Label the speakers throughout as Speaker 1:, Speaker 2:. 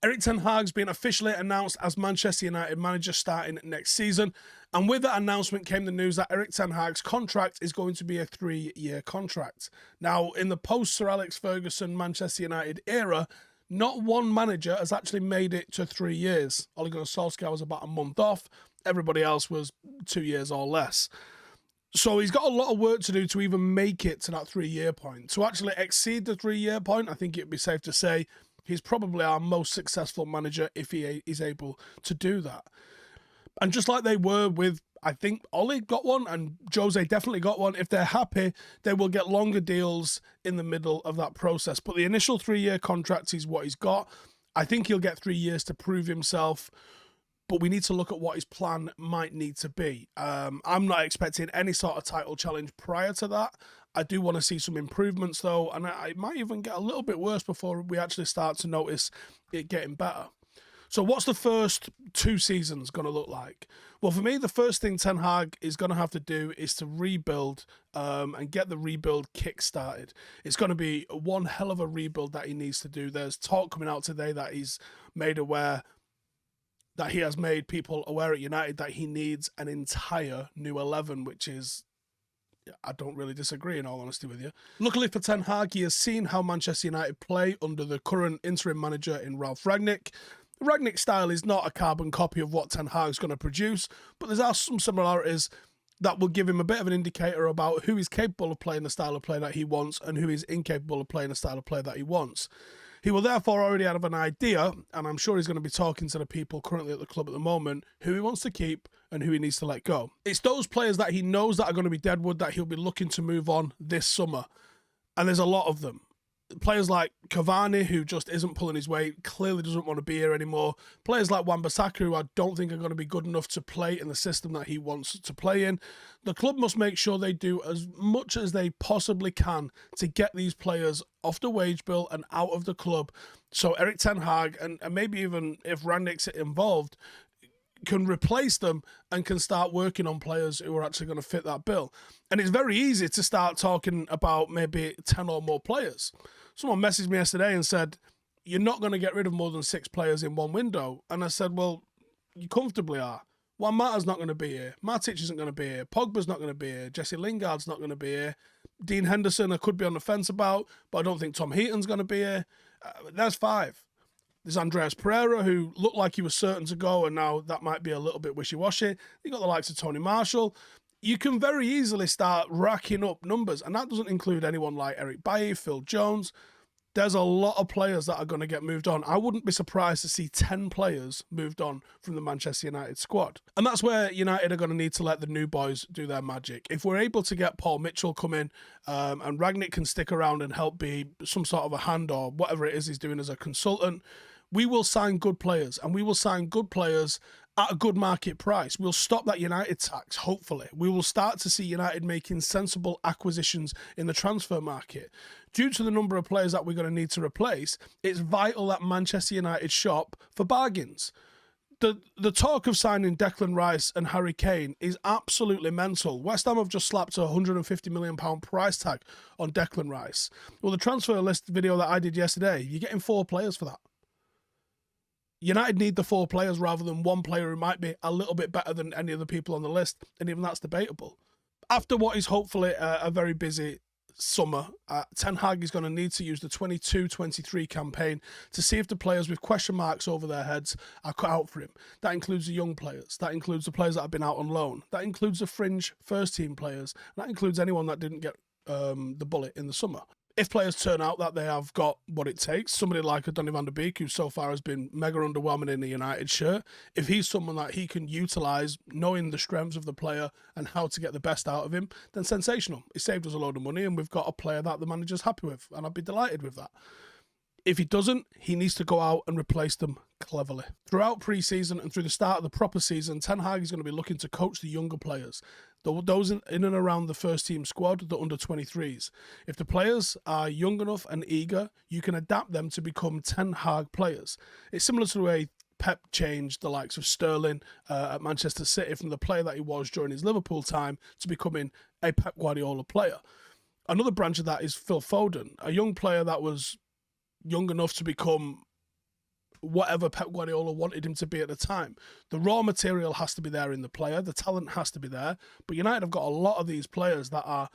Speaker 1: Erik Ten Hag's been officially announced as Manchester United manager starting next season. And with that announcement came the news that Erik Ten Hag's contract is going to be a 3-year contract. Now, in the post-Sir Alex Ferguson Manchester United era, not one manager has actually made it to 3 years. Ole Gunnar Solskjaer was about a month off. Everybody else was 2 years or less. So he's got a lot of work to do to even make it to that 3-year point. To actually exceed the 3-year point, I think it'd be safe to say he's probably our most successful manager if he is able to do that. And just like they were with, I think Ole got one and Jose definitely got one. If they're happy, they will get longer deals in the middle of that process. But the initial 3-year contract is what he's got. I think he'll get 3 years to prove himself. But we need to look at what his plan might need to be. I'm not expecting any sort of title challenge prior to that. I do want to see some improvements, though, and I might even get a little bit worse before we actually start to notice it getting better. So what's the first 2 seasons going to look like? Well, for me, the first thing Ten Hag is going to have to do is to rebuild and get the rebuild kick-started. It's going to be one hell of a rebuild that he needs to do. There's talk coming out today that he's made aware that he has made people aware at United that he needs an entire new 11, which is, I don't really disagree in all honesty with you. Luckily for Ten Hag, he has seen how Manchester United play under the current interim manager in Ralf Rangnick. The Rangnick style is not a carbon copy of what Ten Hag's going to produce, but there's some similarities that will give him a bit of an indicator about who is capable of playing the style of play that he wants and who is incapable of playing the style of play that he wants. He will therefore already have an idea, and I'm sure he's going to be talking to the people currently at the club at the moment, who he wants to keep and who he needs to let go. It's those players that he knows that are going to be deadwood that he'll be looking to move on this summer. And there's a lot of them. Players like Cavani, who just isn't pulling his weight, clearly doesn't want to be here anymore. Players like Wan-Bissaka, who I don't think are going to be good enough to play in the system that he wants to play in. The club must make sure they do as much as they possibly can to get these players off the wage bill and out of the club. So Erik Ten Hag, and maybe even if Rangnick's involved, can replace them and can start working on players who are actually going to fit that bill. And it's very easy to start talking about maybe 10 or more players. Someone messaged me yesterday and said, you're not going to get rid of more than 6 players in one window. And I said, well, you comfortably are. Juan Mata's not going to be here. Matic isn't going to be here. Pogba's not going to be here. Jesse Lingard's not going to be here. Dean Henderson, I could be on the fence about, but I don't think Tom Heaton's going to be here. There's 5. There's Andreas Pereira, who looked like he was certain to go, and now that might be a little bit wishy-washy. You got the likes of Tony Marshall. You can very easily start racking up numbers, and that doesn't include anyone like Eric Bailly, Phil Jones. There's a lot of players that are going to get moved on. I wouldn't be surprised to see 10 players moved on from the Manchester United squad. And that's where United are going to need to let the new boys do their magic. If we're able to get Paul Mitchell come in and Rangnick can stick around and help be some sort of a hand or whatever it is he's doing as a consultant, we will sign good players, and we will sign good players at a good market price. We'll stop that United tax, hopefully. We will start to see United making sensible acquisitions in the transfer market. Due to the number of players that we're going to need to replace, it's vital that Manchester United shop for bargains. The talk of signing Declan Rice and Harry Kane is absolutely mental. West Ham have just slapped a £150 million price tag on Declan Rice. Well, the transfer list video that I did yesterday, you're getting 4 players for that. United need the 4 players rather than one player who might be a little bit better than any of the people on the list, and even that's debatable. After what is hopefully a very busy summer, Ten Hag is going to need to use the 22-23 campaign to see if the players with question marks over their heads are cut out for him. That includes the young players. That includes the players that have been out on loan. That includes the fringe first-team players. That includes anyone that didn't get the bullet in the summer. If players turn out that they have got what it takes, somebody like a Donny van der Beek, who so far has been mega underwhelming in the United shirt, if he's someone that he can utilise, knowing the strengths of the player and how to get the best out of him, then sensational. It saved us a load of money, and we've got a player that the manager's happy with, and I'd be delighted with that. If he doesn't, he needs to go out and replace them cleverly. Throughout pre-season and through the start of the proper season, Ten Hag is going to be looking to coach the younger players, those in and around the first-team squad, the under-23s. If the players are young enough and eager, you can adapt them to become Ten Hag players. It's similar to the way Pep changed the likes of Sterling at Manchester City from the player that he was during his Liverpool time to becoming a Pep Guardiola player. Another branch of that is Phil Foden, a young player that was young enough to become whatever Pep Guardiola wanted him to be at the time. The raw material has to be there in the player. The talent has to be there. But United have got a lot of these players that are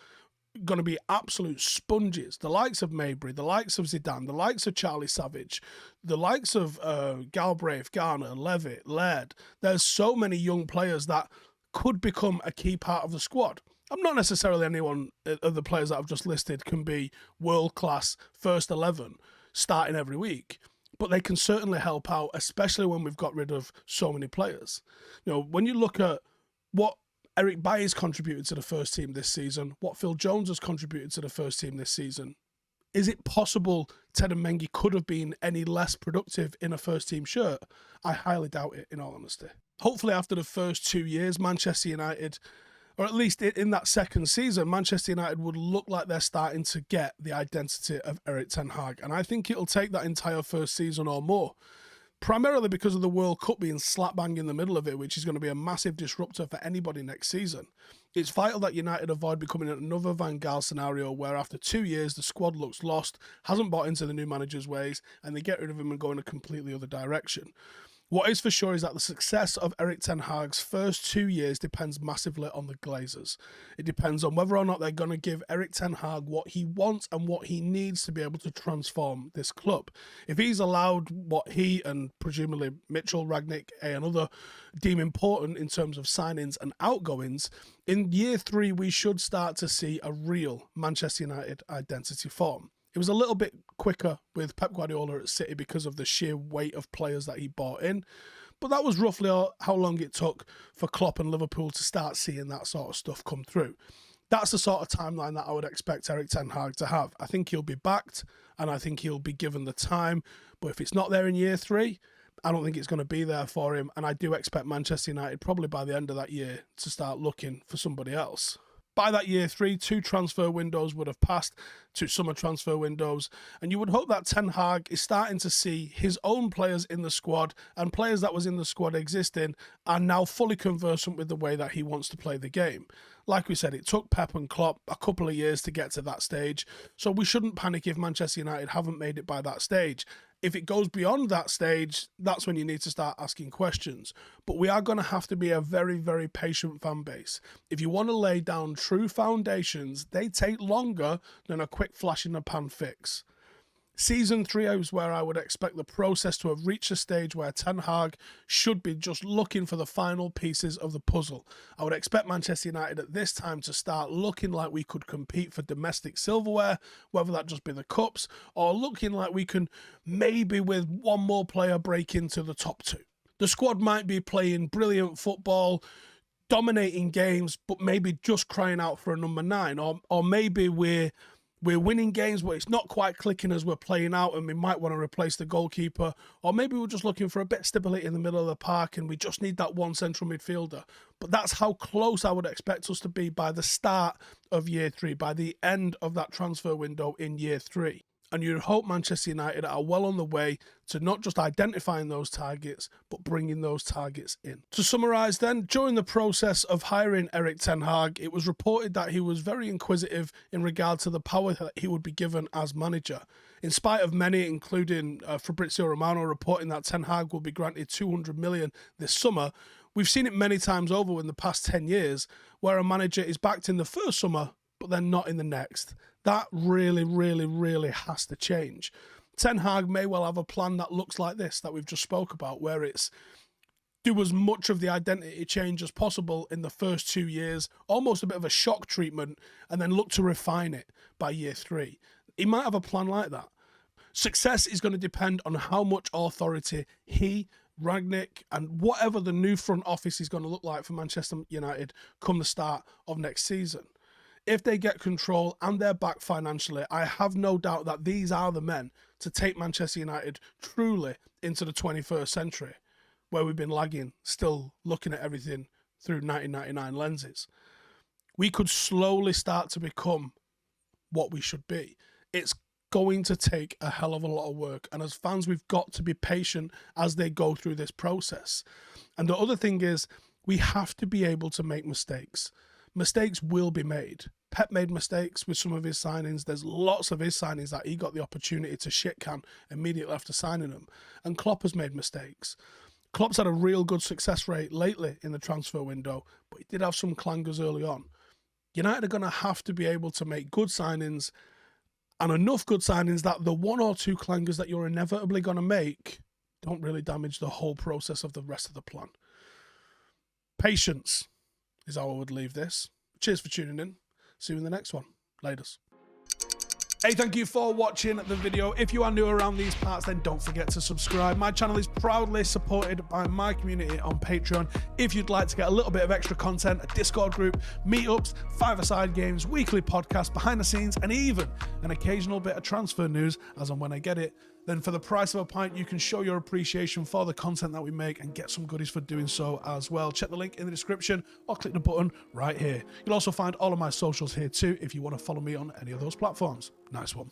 Speaker 1: going to be absolute sponges. The likes of Mabry, the likes of Zidane, the likes of Charlie Savage, the likes of Galbraith, Garner, Levitt, Laird. There's so many young players that could become a key part of the squad. I'm not necessarily anyone of the players that I've just listed can be world-class first 11 starting every week, but they can certainly help out, especially when we've got rid of so many players. You know, when you look at what Eric Bailly's contributed to the first team this season, what Phil Jones has contributed to the first team this season, is it possible Ted and Mengi could have been any less productive in a first team shirt? I highly doubt it, in all honesty. Hopefully after the first 2 years, Manchester United, or at least in that second season, Manchester United would look like they're starting to get the identity of Erik Ten Hag. And I think it'll take that entire first season or more. Primarily because of the World Cup being slap bang in the middle of it, which is going to be a massive disruptor for anybody next season. It's vital that United avoid becoming another Van Gaal scenario where after 2 years the squad looks lost, hasn't bought into the new manager's ways, and they get rid of him and go in a completely other direction. What is for sure is that the success of Erik Ten Hag's first 2 years depends massively on the Glazers. It depends on whether or not they're going to give Erik Ten Hag what he wants and what he needs to be able to transform this club. If he's allowed what he and presumably Mitchell, Rangnick and other deem important in terms of signings and outgoings, in year 3 we should start to see a real Manchester United identity form. It was a little bit quicker with Pep Guardiola at City because of the sheer weight of players that he brought in. But that was roughly how long it took for Klopp and Liverpool to start seeing that sort of stuff come through. That's the sort of timeline that I would expect Erik Ten Hag to have. I think he'll be backed and I think he'll be given the time. But if it's not there in year 3, I don't think it's going to be there for him. And I do expect Manchester United probably by the end of that year to start looking for somebody else. By that year 3, 2 transfer windows would have passed, 2 summer transfer windows, and you would hope that Ten Hag is starting to see his own players in the squad and players that was in the squad existing are now fully conversant with the way that he wants to play the game. Like we said, it took Pep and Klopp a couple of years to get to that stage, so we shouldn't panic if Manchester United haven't made it by that stage. If it goes beyond that stage, that's when you need to start asking questions. But we are going to have to be a very, very patient fan base. If you want to lay down true foundations, they take longer than a quick flash in the pan fix. Season 3 is where I would expect the process to have reached a stage where Ten Hag should be just looking for the final pieces of the puzzle. I would expect Manchester United at this time to start looking like we could compete for domestic silverware, whether that just be the cups, or looking like we can maybe with one more player break into the top 2. The squad might be playing brilliant football, dominating games, but maybe just crying out for a number 9, or maybe we're winning games, but it's not quite clicking as we're playing out and we might want to replace the goalkeeper. Or maybe we're just looking for a bit of stability in the middle of the park and we just need that one central midfielder. But that's how close I would expect us to be by the start of year 3, by the end of that transfer window in year 3. And you'd hope Manchester United are well on the way to not just identifying those targets, but bringing those targets in. To summarise then, during the process of hiring Erik Ten Hag, it was reported that he was very inquisitive in regard to the power that he would be given as manager. In spite of many, including Fabrizio Romano, reporting that Ten Hag will be granted 200 million this summer, we've seen it many times over in the past 10 years, where a manager is backed in the first summer, but then not in the next. That really, really, really has to change. Ten Hag may well have a plan that looks like this, that we've just spoke about, where it's do as much of the identity change as possible in the first 2 years, almost a bit of a shock treatment, and then look to refine it by year 3. He might have a plan like that. Success is going to depend on how much authority he, Rangnick, and whatever the new front office is going to look like for Manchester United come the start of next season. If they get control and they're back financially, I have no doubt that these are the men to take Manchester United truly into the 21st century, where we've been lagging, still looking at everything through 1999 lenses. We could slowly start to become what we should be. It's going to take a hell of a lot of work, and as fans, we've got to be patient as they go through this process. And the other thing is, we have to be able to make mistakes. Mistakes will be made. Pep made mistakes with some of his signings. There's lots of his signings that he got the opportunity to shit can immediately after signing them. And Klopp has made mistakes. Klopp's had a real good success rate lately in the transfer window, but he did have some clangers early on. United are going to have to be able to make good signings, and enough good signings that the one or two clangers that you're inevitably going to make don't really damage the whole process of the rest of the plan. Patience is how I would leave this. Cheers for tuning in. See you in the next one. Laters. Hey, thank you for watching the video. If you are new around these parts, then don't forget to subscribe. My channel is proudly supported by my community on Patreon. If you'd like to get a little bit of extra content, a Discord group, meetups, five-a-side games, weekly podcasts, behind the scenes, and even an occasional bit of transfer news as and when I get it, then for the price of a pint, you can show your appreciation for the content that we make and get some goodies for doing so as well. Check the link in the description or click the button right here. You'll also find all of my socials here too if you want to follow me on any of those platforms. Nice one.